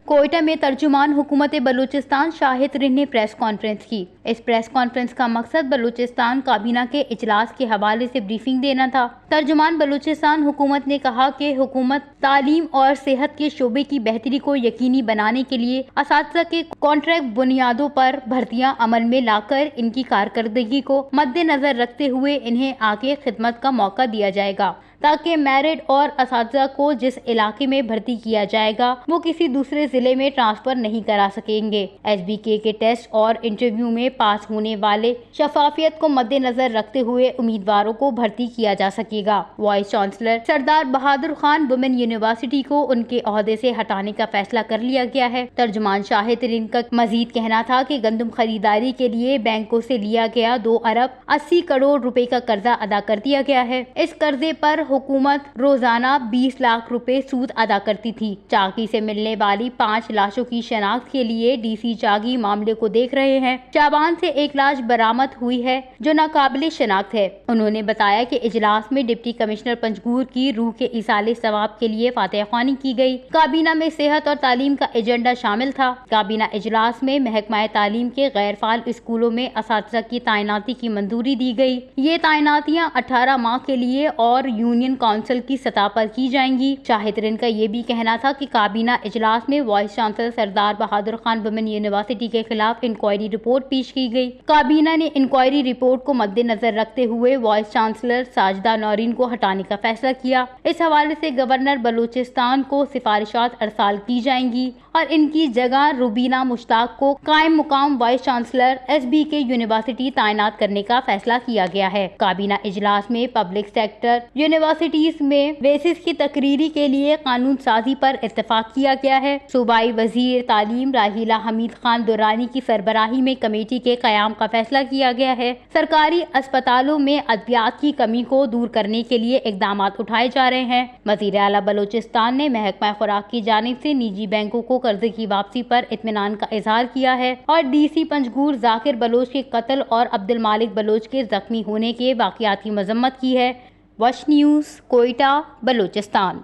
कोयटा में तर्जुमान हुकूमत बलूचिस्तान शाहिद रिन ने प्रेस कॉन्फ्रेंस की। इस प्रेस कॉन्फ्रेंस का मकसद बलूचिस्तान काबीना के इजलास के हवाले से ब्रीफिंग देना था। तर्जुमान बलूचिस्तान हुकूमत ने कहा कि हुकूमत तालीम और सेहत के शोबे की बेहतरी को यकीनी बनाने के लिए असातिज़ा के कॉन्ट्रैक्ट बुनियादों पर भर्तियां अमल में लाकर इनकी कारकर्दगी को मद्देनजर रखते हुए इन्हें आगे खिदमत का मौका दिया जाएगा, ताकि मैरिड और असातिज़ा को जिस इलाके में भर्ती किया जाएगा वो किसी दूसरे जिले में ट्रांसफर नहीं करा सकेंगे। SBK के टेस्ट और इंटरव्यू में पास होने वाले शफाफियत को मद्देनजर रखते हुए उम्मीदवारों को भर्ती किया जा सकेगा। वाइस चांसलर सरदार बहादुर खान वुमेन यूनिवर्सिटी को उनके ओहदे से हटाने का फैसला कर लिया गया है। तर्जुमान शाहिद रिन का मजीद कहना था कि गंदम खरीदारी के लिए बैंकों से लिया गया 2 अरब 80 करोड़ रुपए का कर्जा अदा कर दिया गया है। इस कर्जे पर हुकूमत रोजाना 20 लाख रुपए सूद अदा करती थी। चाकी से मिलने वाली 5 लाशों की शनाख्त के लिए DC चागी मामले को देख रहे हैं। चाबान से 1 लाश बरामद हुई है जो नाकाबिले शनाख्त है। उन्होंने बताया कि इजलास में डिप्टी कमिश्नर पंजगूर की रूह के इसाले सवाब के लिए फातिहा ख्वानी की गई। काबीना में सेहत और तालीम का एजेंडा शामिल था। काबीना इजलास में महकमा तालीम के गैर फाल स्कूलों में असातिज़ा की तैनाती की मंजूरी दी गई। ये तैनातियाँ 18 माह के लिए और यूनियन काउंसिल की सतह पर की जाएंगी। शाहिद रिन का ये भी कहना था कि काबीना इजलास में वाइस चांसलर सरदार बहादुर खान वुमेन यूनिवर्सिटी के खिलाफ इंक्वायरी रिपोर्ट पेश की गई। काबीना ने इंक्वायरी रिपोर्ट को मद्देनजर रखते हुए वाइस चांसलर साजिदा नौरीन को हटाने का फैसला किया। इस हवाले से गवर्नर बलूचिस्तान को सिफारिशात अरसाल की जाएंगी और इनकी जगह रुबीना मुश्ताक को कायम मुकाम वाइस चांसलर SBK यूनिवर्सिटी तैनात करने का फैसला किया गया है। काबीना इजलास में पब्लिक सेक्टर यूनिवर्सिटीज में बेसिस की तकरीरी के लिए कानून साजी पर इत्तेफाक किया गया है। सूबाई वजीर तालीम राहिला हमीद खान दुरानी की सरबराही में कमेटी के कयाम का फैसला किया गया है। सरकारी अस्पतालों में अद्वियात की कमी को दूर करने के लिए इकदाम उठाए जा रहे हैं। वजीर आला बलूचिस्तान ने महकमा खुराक की जानिब से निजी बैंकों को कर्जे की वापसी पर इत्मीनान का इजहार किया है और DC पंजगूर जाकिर बलोच के कत्ल और अब्दुल मालिक बलोच के जख्मी होने के वाकयात की मजम्मत की है। वश न्यूज़, कोयटा, बलूचिस्तान।